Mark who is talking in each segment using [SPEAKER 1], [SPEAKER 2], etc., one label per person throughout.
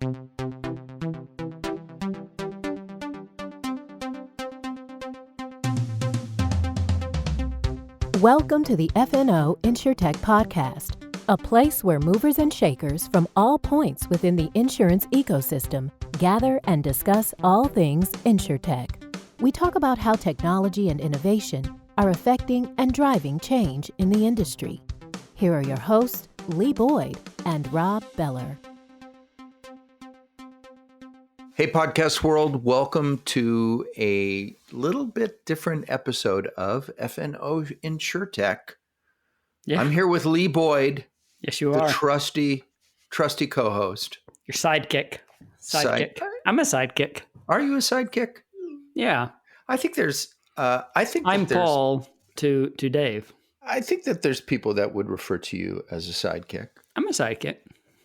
[SPEAKER 1] Welcome to the FNO InsurTech Podcast, a place where movers and shakers from all points within the insurance ecosystem gather and discuss all things InsurTech. We talk about how technology and innovation are affecting and driving change in the industry. Here are your hosts, Lee Boyd and Rob Beller.
[SPEAKER 2] Hey, podcast world, welcome to a little bit different episode of FNO InsurTech. Yeah. I'm here with Lee Boyd.
[SPEAKER 3] Yes, you
[SPEAKER 2] the
[SPEAKER 3] are.
[SPEAKER 2] Trusty co-host.
[SPEAKER 3] Your sidekick. I'm a sidekick.
[SPEAKER 2] Are you a sidekick?
[SPEAKER 3] Yeah.
[SPEAKER 2] I think there's,
[SPEAKER 3] I'm Paul to Dave.
[SPEAKER 2] I think that there's people that would refer to you as a sidekick.
[SPEAKER 3] I'm a sidekick.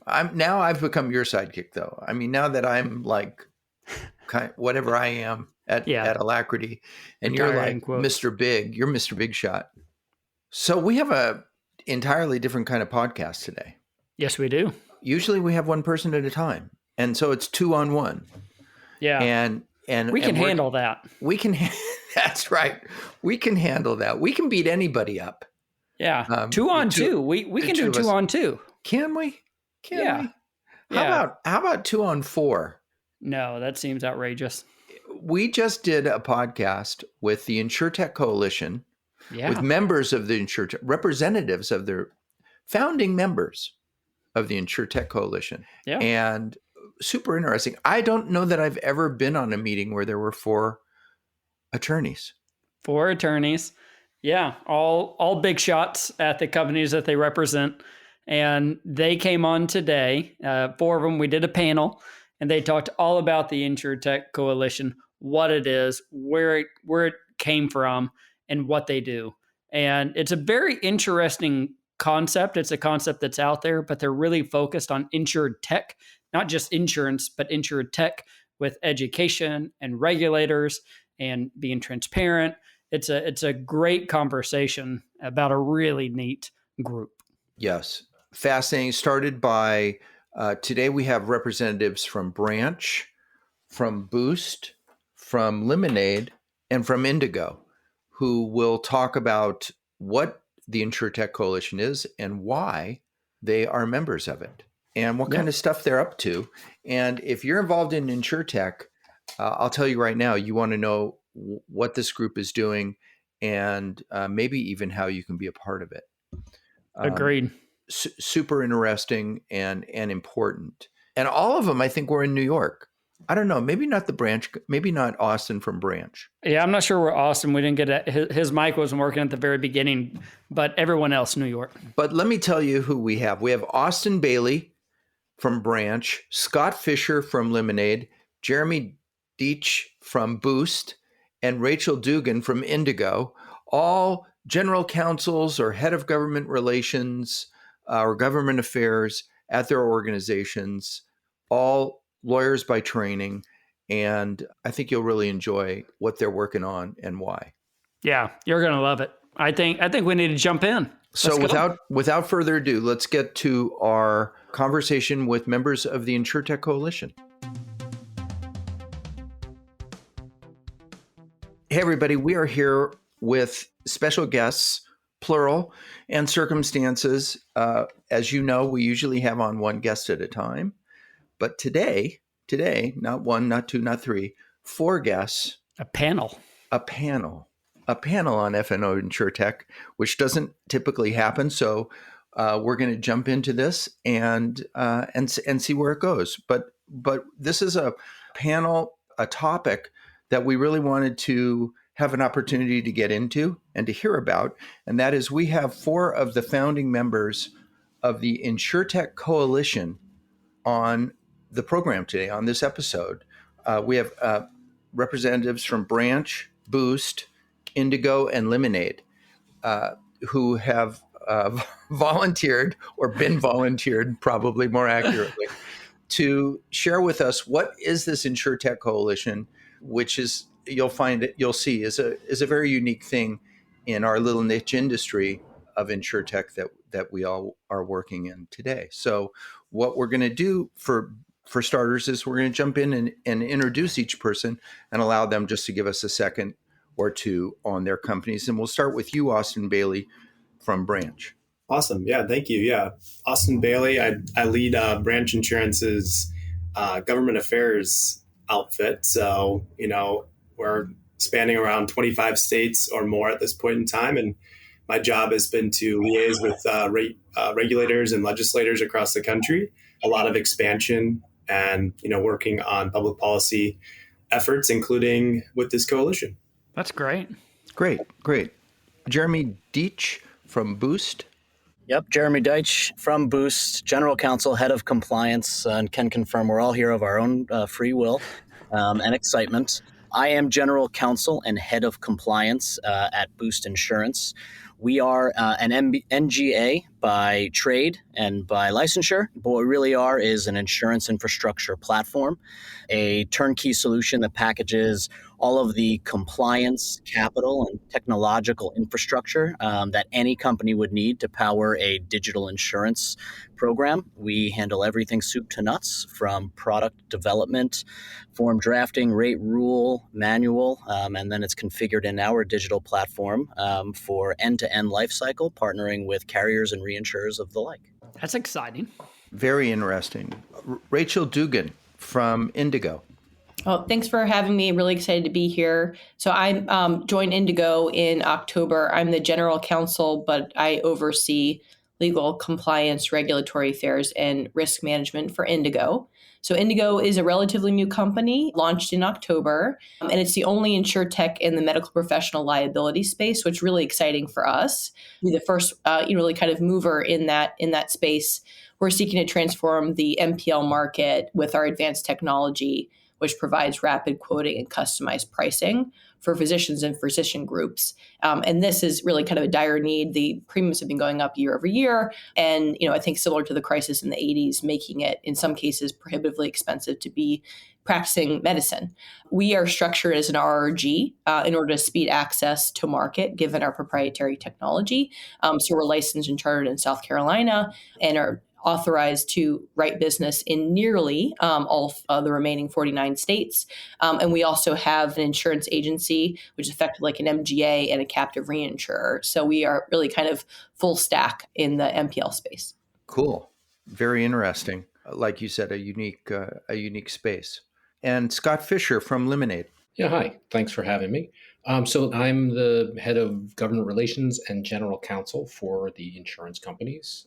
[SPEAKER 2] I've become your sidekick, though. I mean, now that I'm like whatever I am at Alacrity, and you're like Mr. Big. You're Mr. Big Shot. So we have a entirely different kind of podcast today.
[SPEAKER 3] Yes, we do.
[SPEAKER 2] Usually we have one person at a time, and so it's 2-on-1.
[SPEAKER 3] Yeah,
[SPEAKER 2] and
[SPEAKER 3] we can handle that.
[SPEAKER 2] We can. That's right. We can handle that. We can beat anybody up.
[SPEAKER 3] Yeah, 2-on-2. We can do 2-on-2.
[SPEAKER 2] Can we?
[SPEAKER 3] Yeah.
[SPEAKER 2] How about 2-on-4?
[SPEAKER 3] No, that seems outrageous.
[SPEAKER 2] We just did a podcast with the InsurTech Coalition, with members of the InsurTech, representatives of their founding members of the InsurTech Coalition. Yeah. And super interesting. I don't know that I've ever been on a meeting where there were 4 attorneys.
[SPEAKER 3] 4 attorneys. Yeah. All big shots at the companies that they represent. And they came on today, 4 of them. We did a panel, and they talked all about the InsurTech Coalition, what it is, where it came from, and what they do. And it's a very interesting concept. It's a concept that's out there, but they're really focused on InsurTech, not just insurance, but InsurTech with education and regulators and being transparent. It's a great conversation about a really neat group.
[SPEAKER 2] Yes. Fascinating. Started by, today we have representatives from Branch, from Boost, from Lemonade, and from Indigo, who will talk about what the InsurTech Coalition is and why they are members of it and what kind of stuff they're up to. And if you're involved in InsurTech, I'll tell you right now, you want to know what this group is doing and maybe even how you can be a part of it.
[SPEAKER 3] Agreed.
[SPEAKER 2] Super interesting and important. And all of them, I think, were in New York. I don't know. Maybe not the Branch, maybe not Austin from Branch.
[SPEAKER 3] Yeah, I'm not sure where Austin. We didn't get his mic wasn't working at the very beginning, but everyone else, New York.
[SPEAKER 2] But let me tell you who we have. We have Austin Bailey from Branch, Scott Fisher from Lemonade, Jeremy Deitch from Boost, and Rachel Dugan from Indigo, all general counsels or head of government relations or government affairs at their organizations, all lawyers by training. And I think you'll really enjoy what they're working on and why.
[SPEAKER 3] Yeah, you're going to love it. I think we need to jump in.
[SPEAKER 2] Without further ado, let's get to our conversation with members of the InsurTech Coalition. Hey, everybody, we are here with special guests, plural, and circumstances. As you know, we usually have on one guest at a time. But today, not 1, not 2, not 3, 4 guests.
[SPEAKER 3] A panel on
[SPEAKER 2] FNO InsurTech, which doesn't typically happen. So we're going to jump into this and see where it goes. But this is a panel, a topic that we really wanted to have an opportunity to get into and to hear about. And that is, we have 4 of the founding members of the InsurTech Coalition on the program today, on this episode. We have representatives from Branch, Boost, Indigo, and Lemonade, who have volunteered, or been volunteered, probably more accurately, to share with us what is this InsurTech Coalition, which is, you'll see is a very unique thing in our little niche industry of InsurTech that we all are working in today. So what we're going to do for for starters, is we're going to jump in and introduce each person and allow them just to give us a second or two on their companies. And we'll start with you, Austin Bailey from Branch.
[SPEAKER 4] Awesome. Yeah, thank you. Yeah, Austin Bailey. I lead Branch Insurance's government affairs outfit. So, we're spanning around 25 states or more at this point in time. And my job has been to liaise with regulators and legislators across the country, a lot of expansion and, working on public policy efforts, including with this coalition.
[SPEAKER 3] That's great.
[SPEAKER 2] Great. Jeremy Deitch from Boost.
[SPEAKER 5] Yep, Jeremy Deitch from Boost, General Counsel, Head of Compliance, and can confirm we're all here of our own free will and excitement. I am General Counsel and Head of Compliance at Boost Insurance. We are an NGA by trade and by licensure, but what we really are is an insurance infrastructure platform, a turnkey solution that packages all of the compliance, capital, and technological infrastructure that any company would need to power a digital insurance program. We handle everything soup to nuts, from product development, form drafting, rate rule, manual, and then it's configured in our digital platform for end-to-end life cycle, partnering with carriers and reinsurers of the like.
[SPEAKER 3] That's exciting.
[SPEAKER 2] Very interesting. Rachel Dugan from Indigo.
[SPEAKER 6] Oh, thanks for having me. Really excited to be here. So I joined Indigo in October. I'm the general counsel, but I oversee legal, compliance, regulatory affairs, and risk management for Indigo. So Indigo is a relatively new company, launched in October, and it's the only InsurTech in the medical professional liability space, which is really exciting for us. We're the first, really kind of mover in that space. We're seeking to transform the MPL market with our advanced technology, which provides rapid quoting and customized pricing for physicians and physician groups. And this is really kind of a dire need. The premiums have been going up year over year. And, I think similar to the crisis in the 80s, making it in some cases prohibitively expensive to be practicing medicine. We are structured as an RRG in order to speed access to market, given our proprietary technology. So we're licensed and chartered in South Carolina and are authorized to write business in nearly all of the remaining 49 states. And we also have an insurance agency, which is effectively like an MGA and a captive reinsurer. So we are really kind of full stack in the MPL space.
[SPEAKER 2] Cool. Very interesting. Like you said, a unique space. And Scott Fisher from Lemonade.
[SPEAKER 7] Yeah, hi. Thanks for having me. So I'm the head of government relations and general counsel for the insurance companies,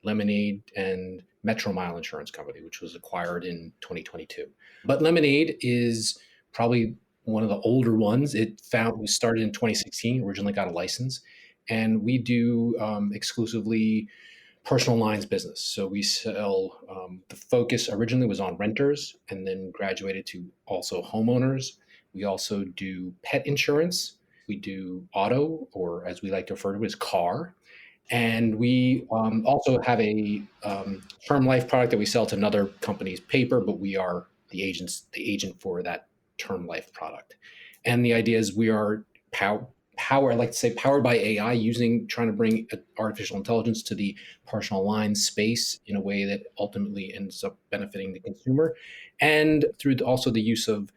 [SPEAKER 7] Lemonade and Metro Mile Insurance Company, which was acquired in 2022. But Lemonade is probably one of the older ones. We started in 2016, originally got a license, and we do exclusively personal lines business. So we sell, the focus originally was on renters and then graduated to also homeowners. We also do pet insurance. We do auto, or as we like to refer to it as car. And we also have a term life product that we sell to another company's paper, but we are the agent for that term life product. And the idea is we are I like to say powered by AI, trying to bring artificial intelligence to the personal lines space in a way that ultimately ends up benefiting the consumer, and through also the use of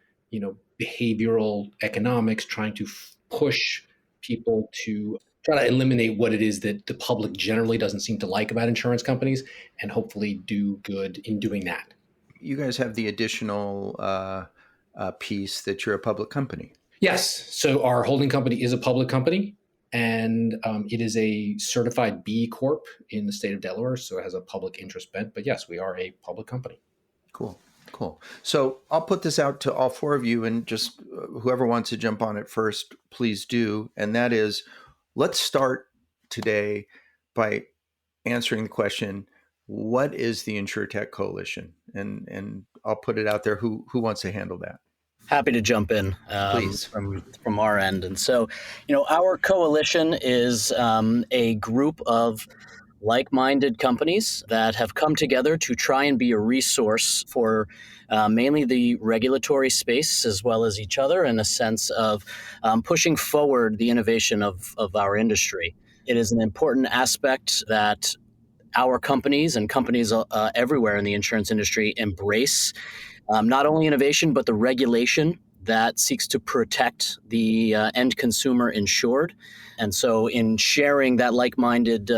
[SPEAKER 7] behavioral economics, trying to push people to try to eliminate what it is that the public generally doesn't seem to like about insurance companies, and hopefully do good in doing that.
[SPEAKER 2] You guys have the additional piece that you're a public company.
[SPEAKER 7] Yes. So our holding company is a public company, and it is a certified B Corp in the state of Delaware. So it has a public interest bent. But yes, we are a public company.
[SPEAKER 2] Cool. So I'll put this out to all four of you, and just whoever wants to jump on it first, please do. And that is, let's start today by answering the question, what is the InsurTech Coalition? And I'll put it out there. Who wants to handle that?
[SPEAKER 5] Happy to jump in
[SPEAKER 2] Please.
[SPEAKER 5] from our end. And so, our coalition is a group of like-minded companies that have come together to try and be a resource for mainly the regulatory space as well as each other, in a sense of pushing forward the innovation of our industry. It is an important aspect that our companies and companies everywhere in the insurance industry embrace not only innovation, but the regulation that seeks to protect the end consumer insured. And so in sharing that like-minded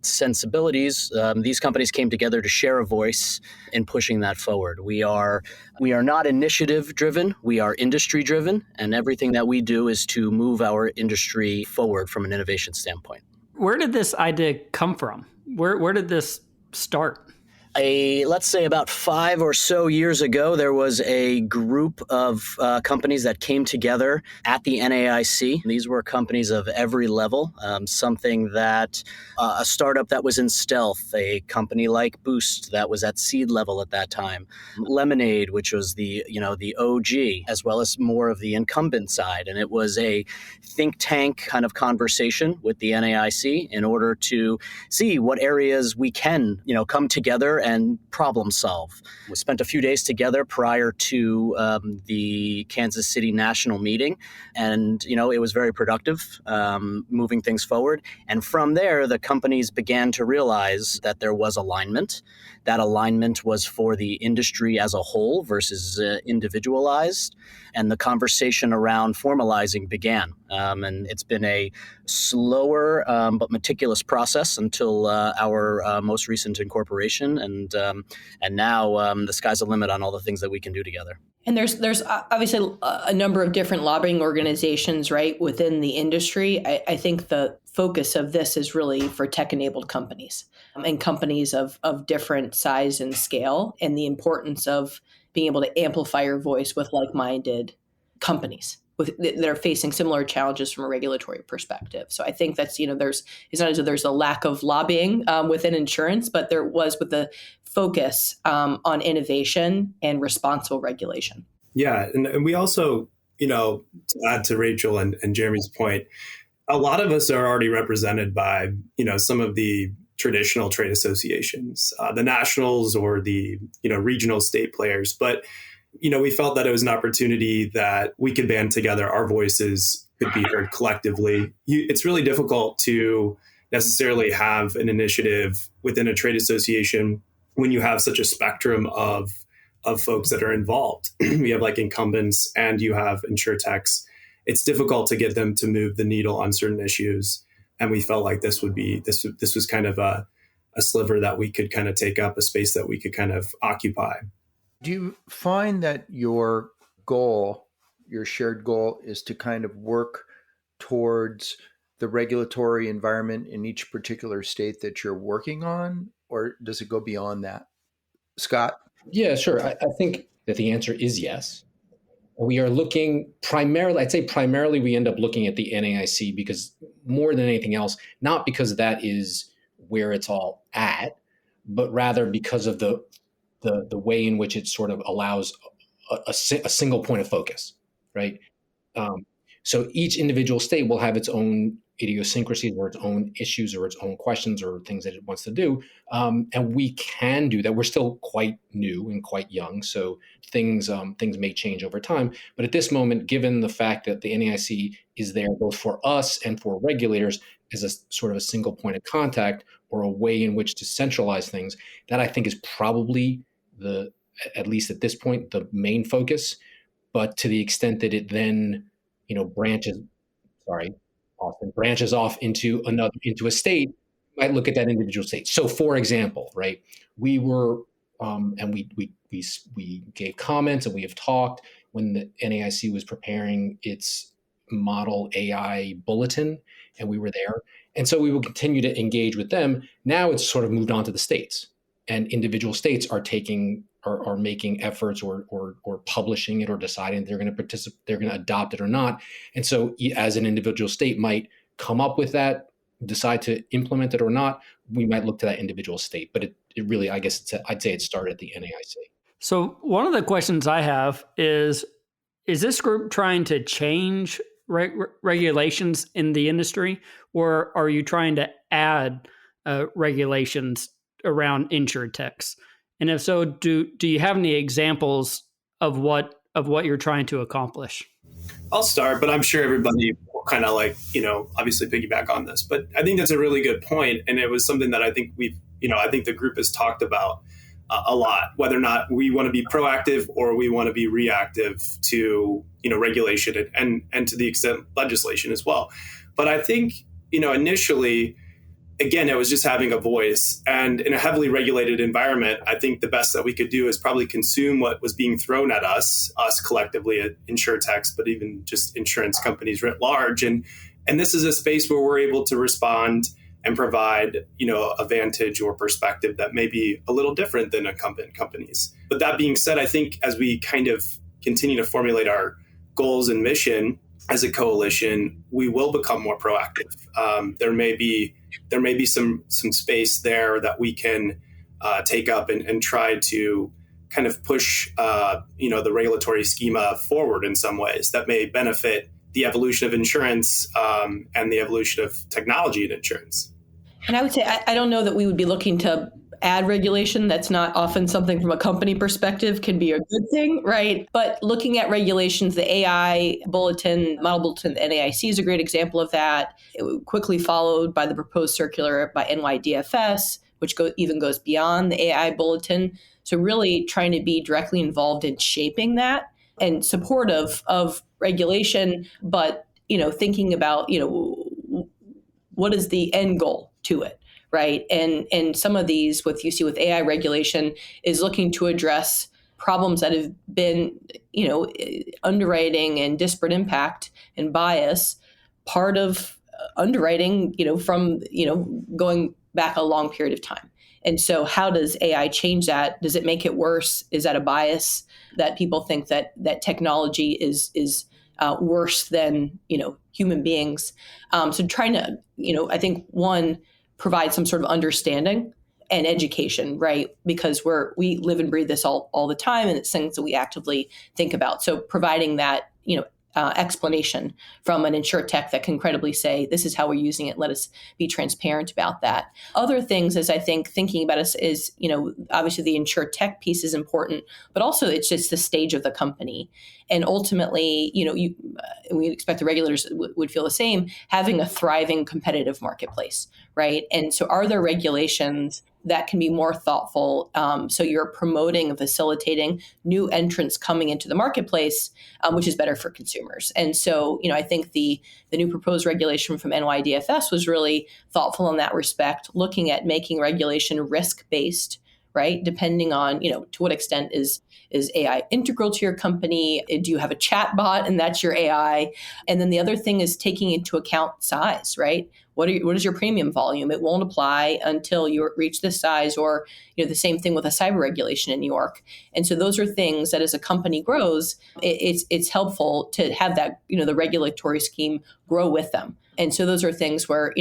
[SPEAKER 5] sensibilities, these companies came together to share a voice in pushing that forward. We are not initiative-driven, we are industry-driven, and everything that we do is to move our industry forward from an innovation standpoint.
[SPEAKER 3] Where did this idea come from? Where did this start?
[SPEAKER 5] Let's say about 5 or so years ago, there was a group of companies that came together at the NAIC. These were companies of every level, something that a startup that was in stealth, a company like Boost that was at seed level at that time, Lemonade, which was the OG, as well as more of the incumbent side. And it was a think tank kind of conversation with the NAIC in order to see what areas we can, come together and problem solve. We spent a few days together prior to the Kansas City national meeting, and it was very productive, moving things forward. And from there, the companies began to realize that there was alignment. That alignment was for the industry as a whole versus individualized, and the conversation around formalizing began. And it's been a slower but meticulous process until our most recent incorporation, and now the sky's the limit on all the things that we can do together.
[SPEAKER 6] And there's obviously a number of different lobbying organizations, right, within the industry. I think the focus of this is really for tech-enabled companies and companies of different size and scale, and the importance of being able to amplify your voice with like-minded companies that are facing similar challenges from a regulatory perspective. So I think that's, it's not as though there's a lack of lobbying within insurance, but there was with the focus on innovation and responsible regulation.
[SPEAKER 4] Yeah. And we also, to add to Rachel and Jeremy's point, a lot of us are already represented by, some of the traditional trade associations, the nationals or the, regional state players. But we felt that it was an opportunity that we could band together. Our voices could be heard collectively. It's really difficult to necessarily have an initiative within a trade association when you have such a spectrum of folks that are involved. You have like incumbents and you have insurtechs. It's difficult to get them to move the needle on certain issues. And we felt like this was kind of a sliver that we could kind of take up, a space that we could kind of occupy.
[SPEAKER 2] Do you find that your shared goal, is to kind of work towards the regulatory environment in each particular state that you're working on, or does it go beyond that? Scott?
[SPEAKER 7] Yeah, sure. I think that the answer is yes. We are looking primarily we end up looking at the NAIC because more than anything else, not because that is where it's all at, but rather because of the way in which it sort of allows a single point of focus, right? So each individual state will have its own idiosyncrasies or its own issues or its own questions or things that it wants to do. And we can do that. We're still quite new and quite young, so things may change over time. But at this moment, given the fact that the NAIC is there both for us and for regulators as a sort of a single point of contact or a way in which to centralize things, that I think is probably at least at this point, the main focus. But to the extent that it then, branches off into a state, you might look at that individual state. So, for example, right, we were, and we gave comments and we have talked when the NAIC was preparing its model AI bulletin, and we were there, and so we will continue to engage with them. Now it's sort of moved on to the states, and individual states are making efforts or publishing it or deciding they're going to participate, they're going to adopt it or not. And so as an individual state might come up with that, decide to implement it or not, we might look to that individual state. But it really, I guess I'd say it started at the NAIC.
[SPEAKER 3] So one of the questions I have is this group trying to change regulations in the industry, or are you trying to add regulations around insurtechs? And if so, do you have any examples of what you're trying to accomplish?
[SPEAKER 4] I'll start, but I'm sure everybody will kind of obviously piggyback on this. But I think that's a really good point, and it was something that I think we've I think the group has talked about a lot, whether or not we want to be proactive or we want to be reactive to, regulation and to the extent legislation as well. But I think, initially, again, it was just having a voice. And in a heavily regulated environment, I think the best that we could do is probably consume what was being thrown at us collectively at InsurTechs, but even just insurance companies writ large. And this is a space where we're able to respond and provide, a vantage or perspective that may be a little different than incumbent companies. But that being said, I think as we kind of continue to formulate our goals and mission as a coalition, we will become more proactive. There may be some space there that we can take up and try to kind of push, the regulatory schema forward in some ways that may benefit the evolution of insurance and the evolution of technology in insurance.
[SPEAKER 6] And I would say, I don't know that we would be looking to add regulation. That's not often something from a company perspective can be a good thing, right? But looking at regulations, the AI bulletin, model bulletin, the NAIC is a great example of that. It was quickly followed by the proposed circular by NYDFS, which even goes beyond the AI bulletin. So really trying to be directly involved in shaping that and supportive of regulation, but, thinking about, what is the end goal to it? Right. And some of these, what you see with AI regulation, is looking to address problems that have been, underwriting and disparate impact and bias, part of underwriting, from, going back a long period of time. And so how does AI change that? Does it make it worse? Is that a bias that people think that technology is worse than, human beings? So trying to, I think provide some sort of understanding and education, right? Because we live and breathe this all the time, and it's things that we actively think about. So providing that, explanation from an InsurTech that can credibly say, this is how we're using it. Let us be transparent about that. Other things, as I think thinking about us is, obviously the InsurTech piece is important, but also it's just the stage of the company. And ultimately, we expect the regulators would feel the same, having a thriving competitive marketplace, right? And so are there regulations that can be more thoughtful? So you're promoting and facilitating new entrants coming into the marketplace, which is better for consumers. And so, I think the new proposed regulation from NYDFS was really thoughtful in that respect, looking at making regulation risk-based, right? Depending on, to what extent is AI integral to your company? Do you have a chat bot and that's your AI? And then the other thing is taking into account size, right? What is your premium volume? It won't apply until you reach this size, or the same thing with a cyber regulation in New York. And so those are things that as a company grows, it's helpful to have that, the regulatory scheme grow with them. And so those are things where,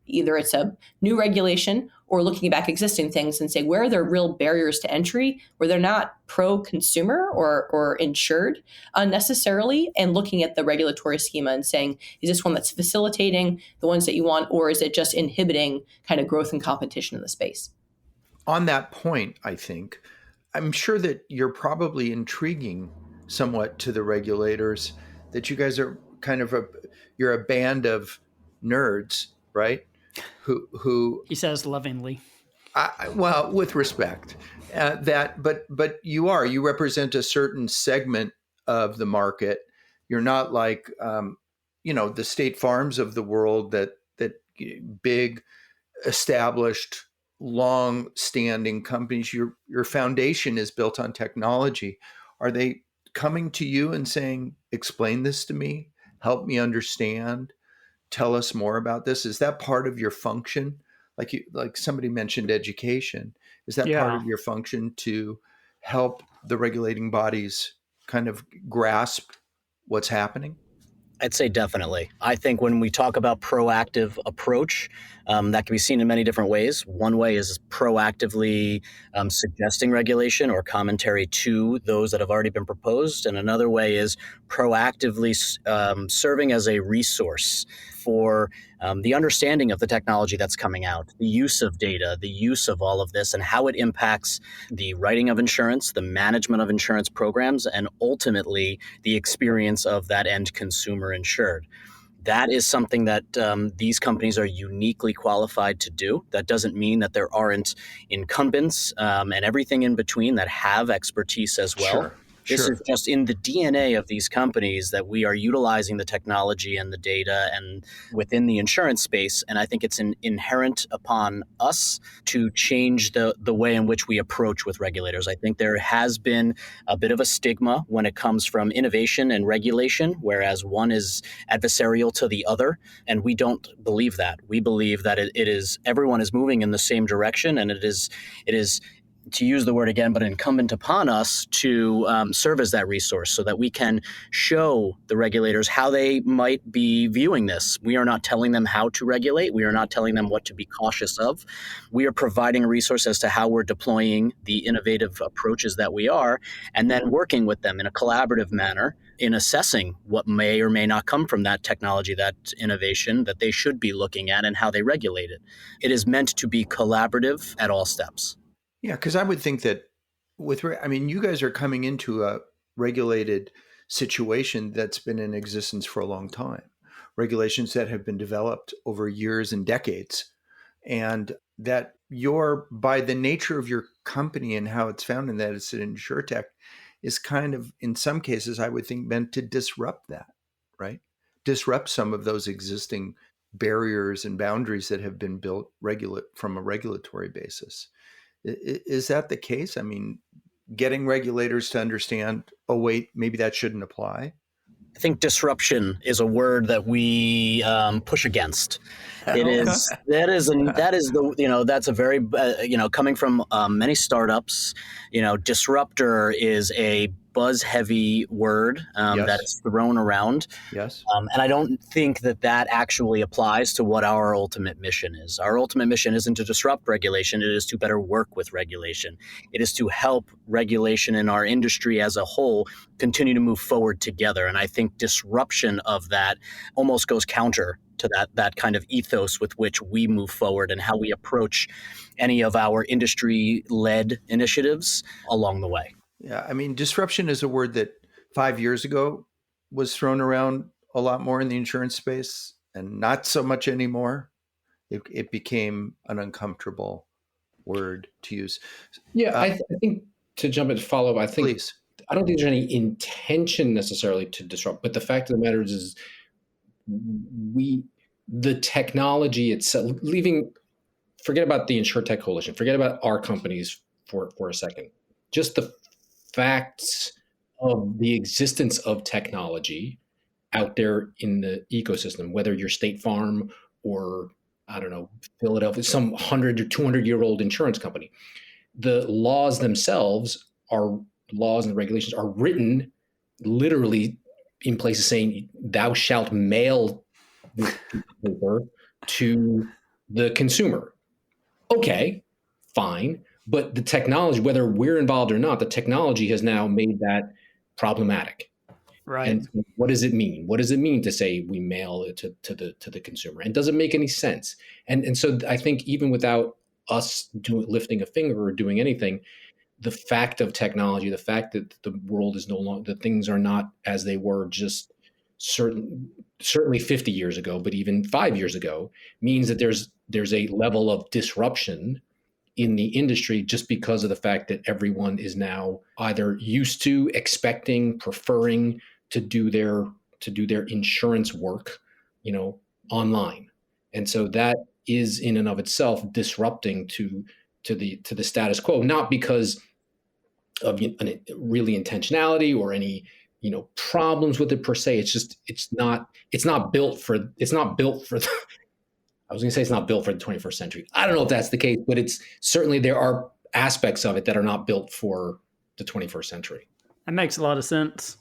[SPEAKER 6] either it's a new regulation or looking back existing things and say, where are there real barriers to entry where they're not pro-consumer or insured unnecessarily, and looking at the regulatory schema and saying, is this one that's facilitating the ones that you want, or is it just inhibiting kind of growth and competition in the space?
[SPEAKER 2] On that point, I'm sure that you're probably intriguing somewhat to the regulators, that you guys are kind of you're a band of nerds, right? Who
[SPEAKER 3] he says lovingly.
[SPEAKER 2] Well, with respect, but you represent a certain segment of the market. You're not like, the State Farms of the world, that big, established, long-standing companies. Your foundation is built on technology. Are they coming to you and saying, explain this to me, help me understand, tell us more about this? Is that part of your function? Like somebody mentioned education. Is that part of your function to help the regulating bodies kind of grasp what's happening?
[SPEAKER 5] I'd say definitely. I think when we talk about proactive approach, that can be seen in many different ways. One way is proactively suggesting regulation or commentary to those that have already been proposed. And another way is proactively serving as a resource for the understanding of the technology that's coming out, the use of data, the use of all of this, and how it impacts the writing of insurance, the management of insurance programs, and ultimately the experience of that end consumer insured. That is something that these companies are uniquely qualified to do. That doesn't mean that there aren't incumbents and everything in between that have expertise as well.
[SPEAKER 2] Sure.
[SPEAKER 5] This
[SPEAKER 2] Sure.
[SPEAKER 5] is just in the DNA of these companies that we are utilizing the technology and the data and within the insurance space. And I think it's inherent upon us to change the way in which we approach with regulators. I think there has been a bit of a stigma when it comes from innovation and regulation, whereas one is adversarial to the other. And we don't believe that. We believe that it is everyone is moving in the same direction, and it is to use the word again, but incumbent upon us to serve as that resource so that we can show the regulators how they might be viewing this. We are not telling them how to regulate. We are not telling them what to be cautious of. We are providing a resource as to how we're deploying the innovative approaches that we are, and then working with them in a collaborative manner in assessing what may or may not come from that technology, that innovation that they should be looking at and how they regulate it. It is meant to be collaborative at all steps.
[SPEAKER 2] Yeah, because I would think that you guys are coming into a regulated situation that's been in existence for a long time, regulations that have been developed over years and decades, and that by the nature of your company and how it's found, and that it's an InsurTech, is kind of, in some cases, I would think, meant to disrupt that, right? Disrupt some of those existing barriers and boundaries that have been built from a regulatory basis. Is that the case? I mean, getting regulators to understand, oh, wait, maybe that shouldn't apply.
[SPEAKER 5] I think disruption is a word that we push against. That's a very, coming from many startups, disruptor is a buzz-heavy word
[SPEAKER 2] Yes.
[SPEAKER 5] that is thrown around.
[SPEAKER 2] Yes.
[SPEAKER 5] And I don't think that actually applies to what our ultimate mission is. Our ultimate mission isn't to disrupt regulation. It is to better work with regulation. It is to help regulation in our industry as a whole continue to move forward together. And I think disruption of that almost goes counter to that kind of ethos with which we move forward and how we approach any of our industry-led initiatives along the way.
[SPEAKER 2] Yeah, I mean, disruption is a word that 5 years ago was thrown around a lot more in the insurance space, and not so much anymore. It became an uncomfortable word to use.
[SPEAKER 7] Yeah, I think to jump in to follow up,
[SPEAKER 2] Please.
[SPEAKER 7] I don't think there's any intention necessarily to disrupt, but the fact of the matter is the technology itself, forget about the InsurTech Coalition, forget about our companies for a second. Just the facts of the existence of technology out there in the ecosystem, whether you're State Farm or, I don't know, Philadelphia, some 100 or 200-year-old insurance company. The laws themselves laws and regulations are written literally in places saying thou shalt mail this paper to the consumer. Okay, fine. But the technology, whether we're involved or not, the technology has now made that problematic.
[SPEAKER 3] Right.
[SPEAKER 7] And what does it mean? What does it mean to say we mail it to the consumer? And does it make any sense? And so I think even without us lifting a finger or doing anything, the fact of technology, the fact that the world is no longer, that things are not as they were just certainly 50 years ago, but even 5 years ago, means that there's a level of disruption in the industry just because of the fact that everyone is now either used to, expecting, preferring to do their insurance work, online. And so that is in and of itself disrupting to the status quo, not because of really intentionality or any problems with it per se. It's not built for the, I was going to say it's not built for the 21st century. I don't know if that's the case, but it's certainly, there are aspects of it that are not built for the 21st century.
[SPEAKER 3] That makes a lot of sense.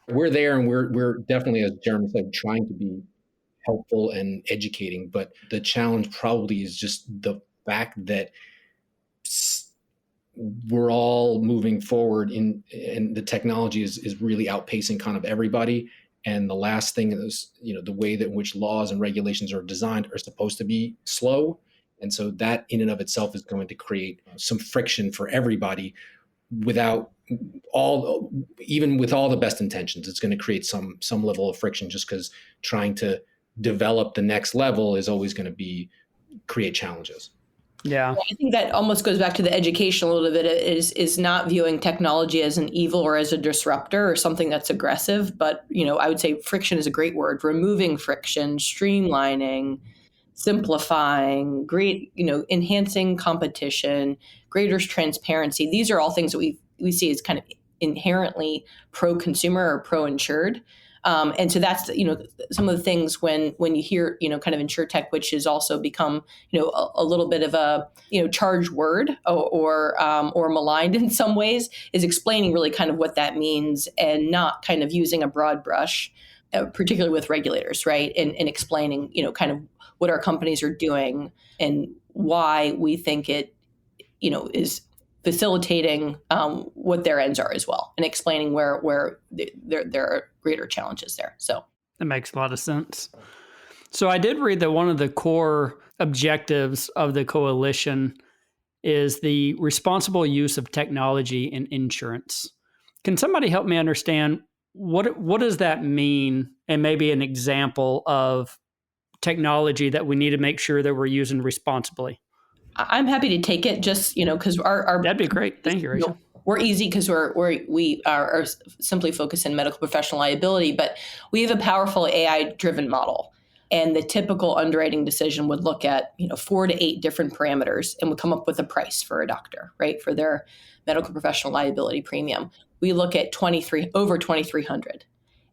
[SPEAKER 7] We're there, and we're definitely, as Jeremy said, trying to be helpful and educating. But the challenge probably is just the fact that we're all moving forward and the technology is really outpacing kind of everybody. And the last thing is, the way that which laws and regulations are designed are supposed to be slow. And so that in and of itself is going to create some friction for everybody without even with all the best intentions, it's going to create some level of friction, just because trying to develop the next level is always going to create challenges.
[SPEAKER 3] Yeah.
[SPEAKER 6] I think that almost goes back to the education a little bit, is not viewing technology as an evil or as a disruptor or something that's aggressive. But, I would say friction is a great word. Removing friction, streamlining, simplifying, enhancing competition, greater transparency. These are all things that we see as kind of inherently pro-consumer or pro-insured. And so that's, some of the things when you hear, kind of InsurTech, which has also become, a little bit of a, charged word or maligned in some ways, is explaining really kind of what that means and not kind of using a broad brush, particularly with regulators, right? And explaining, kind of what our companies are doing and why we think it, is facilitating what their ends are as well, and explaining where there are greater challenges there. So
[SPEAKER 3] that makes a lot of sense. So I did read that one of the core objectives of the coalition is the responsible use of technology in insurance. Can somebody help me understand what does that mean, and maybe an example of technology that we need to make sure that we're using responsibly?
[SPEAKER 6] I'm happy to take it, just, because our
[SPEAKER 3] that'd be great. Thank you, Rachel.
[SPEAKER 6] We're easy because we are simply focused in medical professional liability, but we have a powerful AI-driven model. And the typical underwriting decision would look at 4 to 8 different parameters and would come up with a price for a doctor, right, for their medical professional liability premium. We look at over 2,300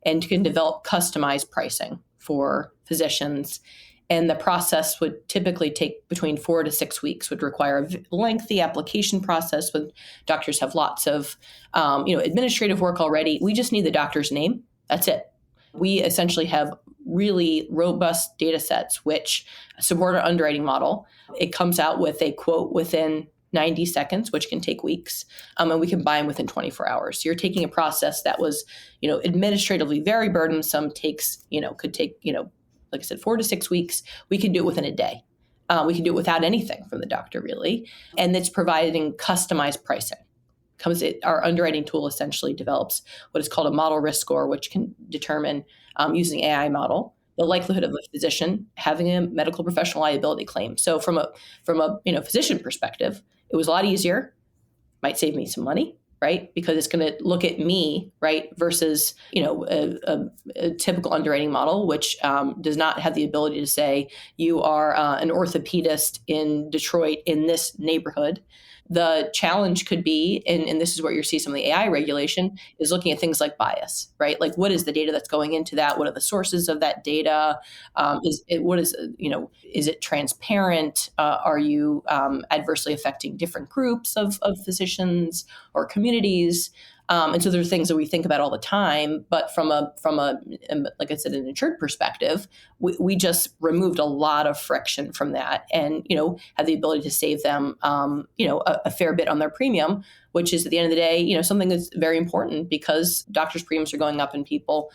[SPEAKER 6] and can develop customized pricing for physicians. And the process would typically take between 4 to 6 weeks, would require a lengthy application process. When doctors have lots of administrative work already. We just need the doctor's name. That's it. We essentially have really robust data sets which support our underwriting model. It comes out with a quote within 90 seconds, which can take weeks, and we can buy them within 24 hours. So you're taking a process that was, administratively very burdensome, could take, like I said, 4 to 6 weeks. We can do it within a day. We can do it without anything from the doctor, really. And it's providing customized pricing. Our underwriting tool essentially develops what is called a model risk score, which can determine, using AI model, the likelihood of a physician having a medical professional liability claim. So from a physician perspective, it was a lot easier, might save me some money, right? Because it's going to look at me, right, versus a typical underwriting model, which does not have the ability to say you are an orthopedist in Detroit in this neighborhood. The challenge could be, and this is where you see some of the AI regulation, is looking at things like bias, right? Like, what is the data that's going into that? What are the sources of that data? Is it transparent? Are you adversely affecting different groups of physicians or communities? And so there's things that we think about all the time, but from a like I said, an insured perspective, we just removed a lot of friction from that, and have the ability to save them a fair bit on their premium, which is at the end of the day something that's very important, because doctors' premiums are going up and people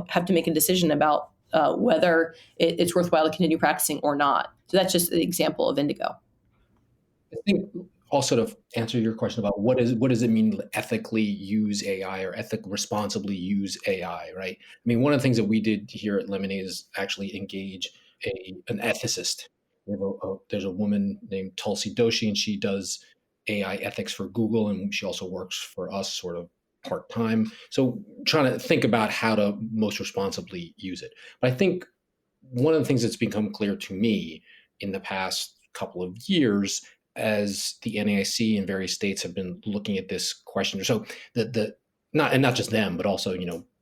[SPEAKER 6] have to make a decision about whether it's worthwhile to continue practicing or not. So that's just an example of Indigo.
[SPEAKER 7] I think also to answer your question about what does it mean to ethically use AI or responsibly use AI, right? I mean, one of the things that we did here at Lemonade is actually engage an ethicist. There's a woman named Tulsi Doshi, and she does AI ethics for Google, and she also works for us sort of part-time. So trying to think about how to most responsibly use it. But I think one of the things that's become clear to me in the past couple of years, as the NAIC in various states have been looking at this question, so not just them, but also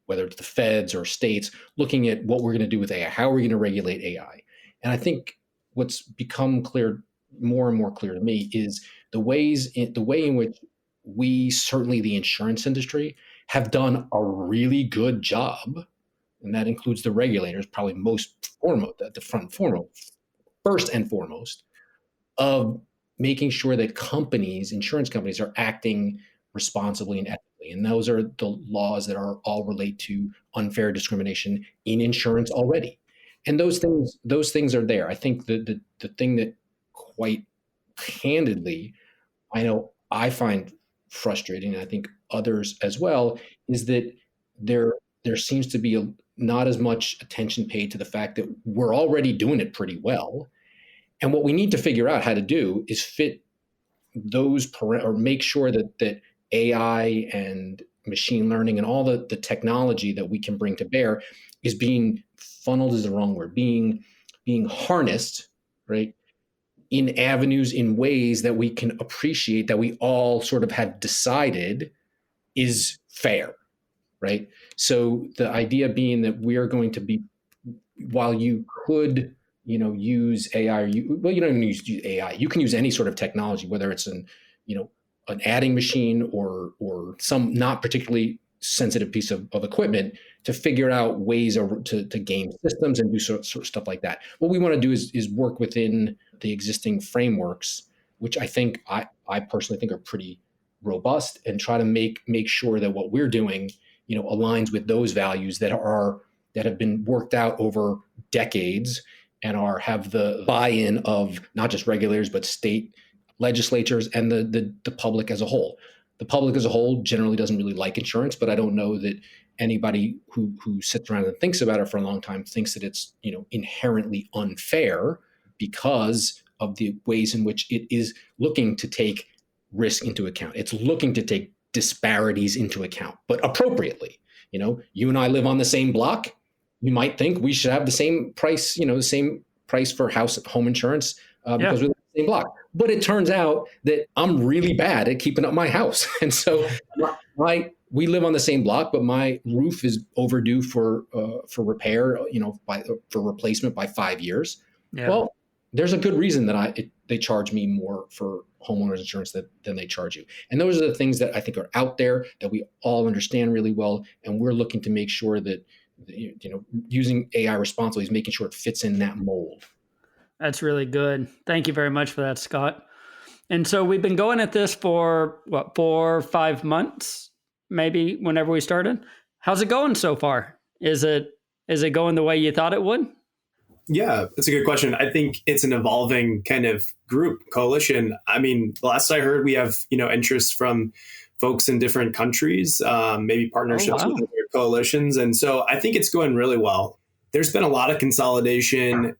[SPEAKER 7] whether it's the feds or states looking at what we're going to do with AI, how are we going to regulate AI? And I think what's become more and more clear to me is the way in which we, certainly the insurance industry, have done a really good job, and that includes the regulators, probably first and foremost, of making sure that insurance companies, are acting responsibly and ethically. And those are the laws that all relate to unfair discrimination in insurance already. And those things are there. I think the thing that, quite candidly, I know I find frustrating, and I think others as well, is that there seems to be not as much attention paid to the fact that we're already doing it pretty well. And what we need to figure out how to do is fit those or make sure that AI and machine learning and all the technology that we can bring to bear is being funneled is the wrong word, being harnessed, right, in avenues, in ways that we can appreciate, that we all sort of have decided is fair, right? So the idea being that we are going to be, while you could, use AI, you don't even use AI. You can use any sort of technology, whether it's an adding machine or some not particularly sensitive piece of equipment, to figure out ways to game systems and do sort of stuff like that. What we want to do is work within the existing frameworks, which I think I personally think are pretty robust, and try to make sure that what we're doing, aligns with those values that have been worked out over decades and have the buy-in of not just regulators but state legislatures and the public as a whole. The public as a whole generally doesn't really like insurance, but I don't know that anybody who sits around and thinks about it for a long time thinks that it's inherently unfair, because of the ways in which it is looking to take risk into account. It's looking to take disparities into account, but appropriately. You and I live on the same block. You might think we should have the same price, the same price for home insurance because we live on the same block. But it turns out that I'm really bad at keeping up my house. And so we live on the same block, but my roof is overdue for repair, for replacement by 5 years. Yeah. Well, there's a good reason that they charge me more for homeowners insurance than they charge you. And those are the things that I think are out there that we all understand really well. And we're looking to make sure that, using AI responsibly is making sure it fits in that mold.
[SPEAKER 3] That's really good. Thank you very much for that, Scott. And so we've been going at this for 4 or 5 months, maybe, whenever we started. How's it going so far? Is it going the way you thought it would?
[SPEAKER 4] Yeah, that's a good question. I think it's an evolving kind of group, coalition. I mean, the last I heard, we have, interest from folks in different countries, maybe partnerships with other coalitions. And so I think it's going really well. There's been a lot of consolidation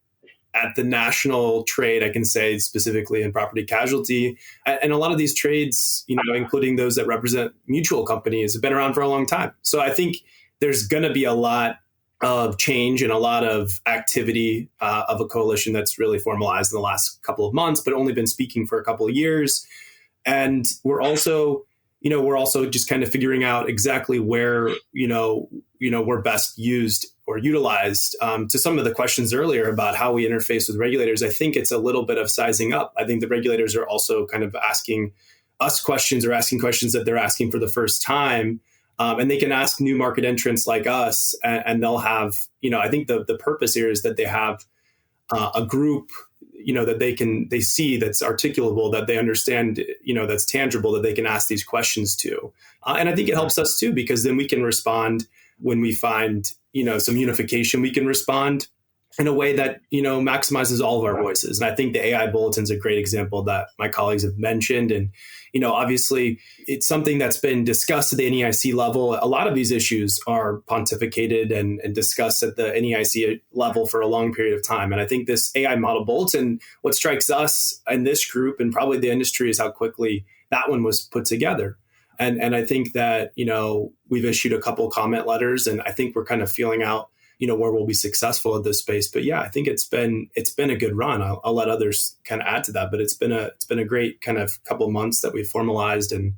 [SPEAKER 4] at the national trade, I can say, specifically in property casualty. And a lot of these trades, including those that represent mutual companies, have been around for a long time. So I think there's going to be a lot of change and a lot of activity of a coalition that's really formalized in the last couple of months, but only been speaking for a couple of years. And we're also just kind of figuring out exactly where, we're best used or utilized. To some of the questions earlier about how we interface with regulators, I think it's a little bit of sizing up. I think the regulators are also kind of asking us questions, or asking questions that they're asking for the first time. And they can ask new market entrants like us, and they'll have, I think the purpose here is that they have a group, that they see that's articulable, that they understand, that's tangible, that they can ask these questions to. And I think it helps us too, because then we can respond when we find, some unification. We can respond in a way that, maximizes all of our voices. And I think the AI bulletin is a great example that my colleagues have mentioned. And, obviously it's something that's been discussed at the NEIC level. A lot of these issues are pontificated and discussed at the NEIC level for a long period of time. And I think this AI model bulletin, what strikes us in this group and probably the industry, is how quickly that one was put together. And I think that, we've issued a couple comment letters, and I think we're kind of feeling out, where we'll be successful at this space. But yeah, I think it's been a good run. I'll let others kind of add to that, but it's been a great kind of couple of months that we've formalized, and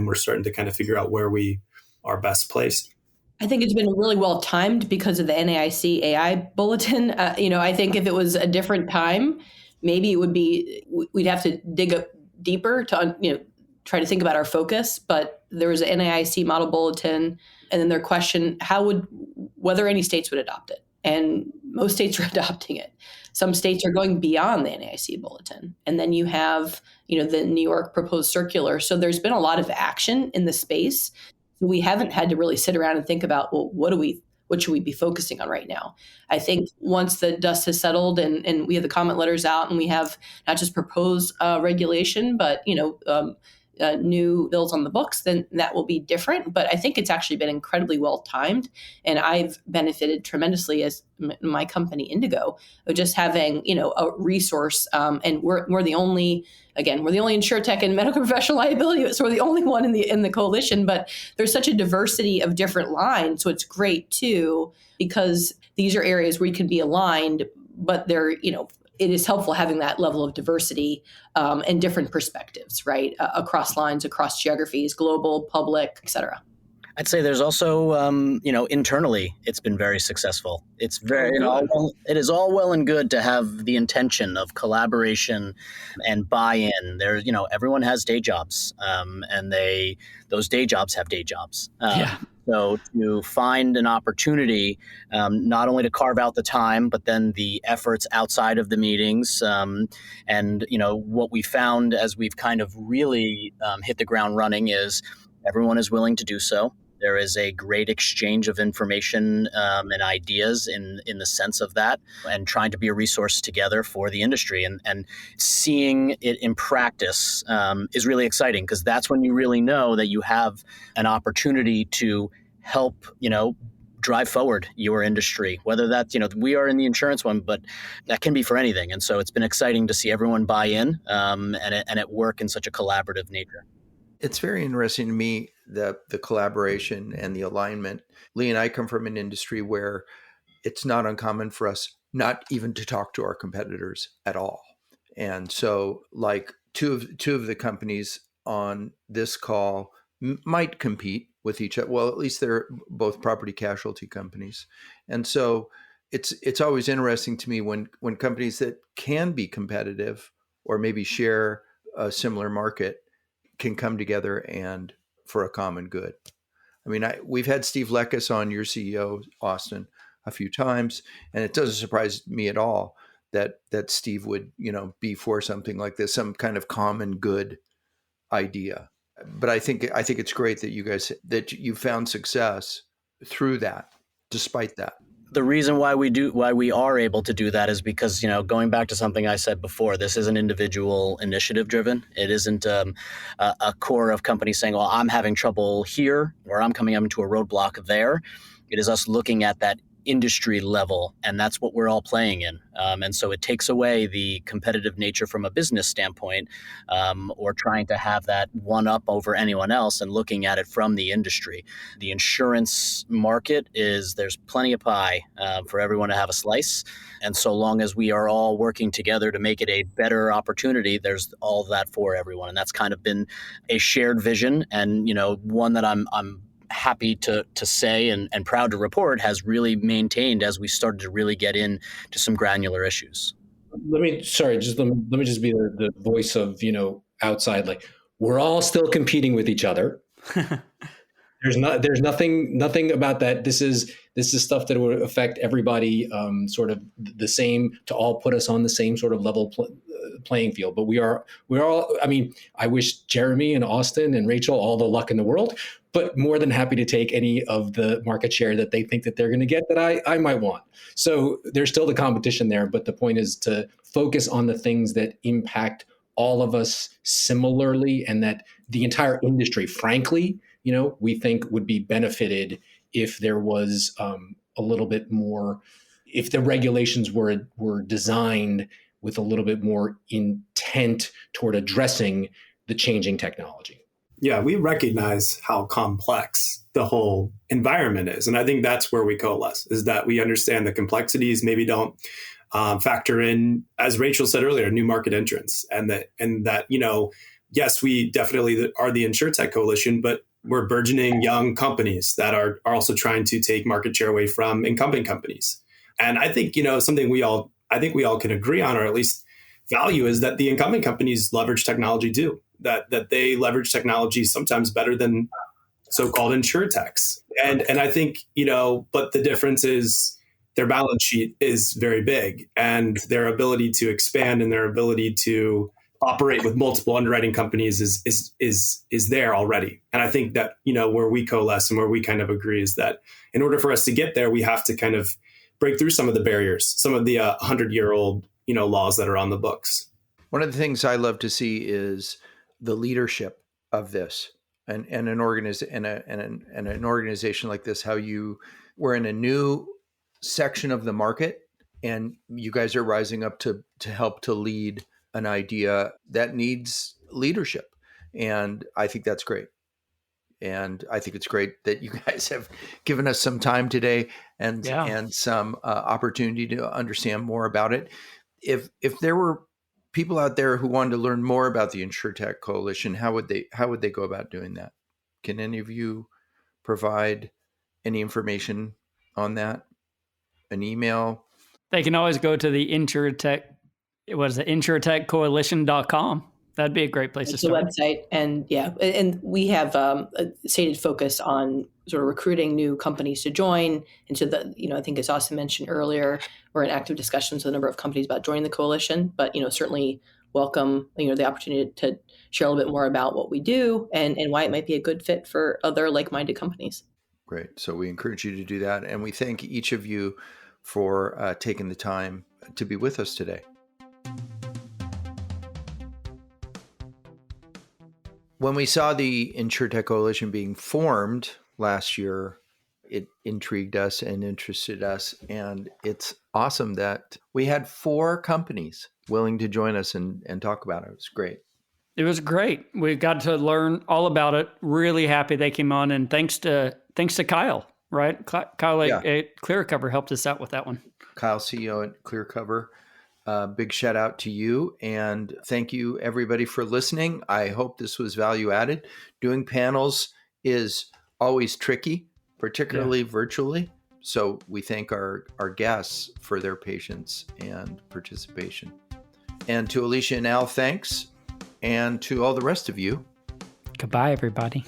[SPEAKER 4] we're starting to kind of figure out where we are best placed.
[SPEAKER 6] I think it's been really well timed because of the NAIC AI bulletin. I think if it was a different time, maybe we'd have to dig up deeper to, try to think about our focus. But there was an NAIC model bulletin, and then their question, whether any states would adopt it. And most states are adopting it. Some states are going beyond the NAIC bulletin. And then you have, the New York proposed circular. So there's been a lot of action in the space. We haven't had to really sit around and think about, well, what should we be focusing on right now? I think once the dust has settled and we have the comment letters out, and we have not just proposed regulation, but, new bills on the books, then that will be different. But I think it's actually been incredibly well timed. And I've benefited tremendously as my company, Indigo, of just having, a resource. And we're the only, again, we're the only InsurTech and medical professional liability. So we're the only one in the coalition, but there's such a diversity of different lines. So it's great too, because these are areas where you can be aligned, but they're, it is helpful having that level of diversity and different perspectives, right? Across lines, across geographies, global, public, et cetera.
[SPEAKER 5] I'd say there's also, internally, it's been very successful. It's very, it is all well and good to have the intention of collaboration and buy-in. There, everyone has day jobs, and those day jobs have day jobs. So to find an opportunity, not only to carve out the time, but then the efforts outside of the meetings, and what we found as we've kind of really hit the ground running is everyone is willing to do so. There is a great exchange of information and ideas in the sense of that, and trying to be a resource together for the industry. And seeing it in practice is really exciting, because that's when you really know that you have an opportunity to help, drive forward your industry, whether that's, we are in the insurance one, but that can be for anything. And so it's been exciting to see everyone buy in and it work in such a collaborative nature.
[SPEAKER 2] It's very interesting to me, the collaboration and the alignment. Lee and I come from an industry where it's not uncommon for us not even to talk to our competitors at all. And so like two of the companies on this call might compete with each other. Well, at least they're both property casualty companies. And so it's always interesting to me when companies that can be competitive or maybe share a similar market can come together and for a common good. I mean, we've had Steve Lekis on, your CEO, Austin, a few times, and it doesn't surprise me at all that Steve would, be for something like this, some kind of common good idea. But I think it's great that you found success through that, despite that.
[SPEAKER 5] The reason why we are able to do that is because, going back to something I said before, this isn't individual initiative driven. It isn't a core of companies saying, well, I'm having trouble here, or I'm coming up into a roadblock there. It is us looking at that industry level, and that's what we're all playing in. And so it takes away the competitive nature from a business standpoint, or trying to have that one up over anyone else, and looking at it from the industry. The insurance market there's plenty of pie for everyone to have a slice. And so long as we are all working together to make it a better opportunity, there's all of that for everyone. And that's kind of been a shared vision, and one that I'm happy to say and proud to report has really maintained as we started to really get into some granular issues.
[SPEAKER 7] Let me just be the voice of, outside, like, we're all still competing with each other. There's nothing about that. This is stuff that would affect everybody sort of the same, to all put us on the same sort of level playing field. But we're all, I wish Jeremy and Austin and Rachel all the luck in the world, but more than happy to take any of the market share that they think that they're going to get that I might want. So there's still the competition there, but the point is to focus on the things that impact all of us similarly, and that the entire industry, frankly, we think would be benefited if there was a little bit more, if the regulations were designed with a little bit more intent toward addressing the changing technology.
[SPEAKER 4] Yeah, we recognize how complex the whole environment is. And I think that's where we coalesce, is that we understand the complexities, maybe don't factor in, as Rachel said earlier, new market entrants. And that, yes, we definitely are the InsurTech Coalition, but we're burgeoning young companies that are also trying to take market share away from incumbent companies. And I think, something we all can agree on, or at least value, is that the incumbent companies leverage technology too. That they leverage technology sometimes better than so-called InsurTechs. And I think, but the difference is their balance sheet is very big, and their ability to expand and their ability to operate with multiple underwriting companies is there already. And I think that, where we coalesce and where we kind of agree is that in order for us to get there, we have to kind of break through some of the barriers, some of the 100-year-old, laws that are on the books.
[SPEAKER 2] One of the things I love to see is the leadership of this and an an organization like this, we're in a new section of the market, and you guys are rising up to help to lead an idea that needs leadership. And I think that's great. And I think it's great that you guys have given us some time today and some opportunity to understand more about it. If there were people out there who wanted to learn more about the InsurTech Coalition, how would they go about doing that? Can any of you provide any information on that? An email?
[SPEAKER 3] They can always go to the InsurTech. InsurTechCoalition.com. That'd be a great place to
[SPEAKER 6] It's a
[SPEAKER 3] start.
[SPEAKER 6] website, and we have a stated focus on sort of recruiting new companies to join. And so I think as Austin mentioned earlier, we're in active discussions with a number of companies about joining the coalition. But certainly welcome the opportunity to share a little bit more about what we do and why it might be a good fit for other like-minded companies.
[SPEAKER 2] Great. So we encourage you to do that, and we thank each of you for taking the time to be with us today. When we saw the InsurTech Coalition being formed last year, it intrigued us and interested us. And it's awesome that we had 4 companies willing to join us and talk about it. It was great.
[SPEAKER 3] It was great. We got to learn all about it. Really happy they came on. And thanks to Kyle, right? Kyle at ClearCover helped us out with that one.
[SPEAKER 2] Kyle, CEO at ClearCover. Big shout out to you, and thank you everybody for listening. I hope this was value added. Doing panels is always tricky, particularly virtually. So we thank our guests for their patience and participation. And to Alicia and Al, thanks. And to all the rest of you,
[SPEAKER 3] Goodbye, everybody.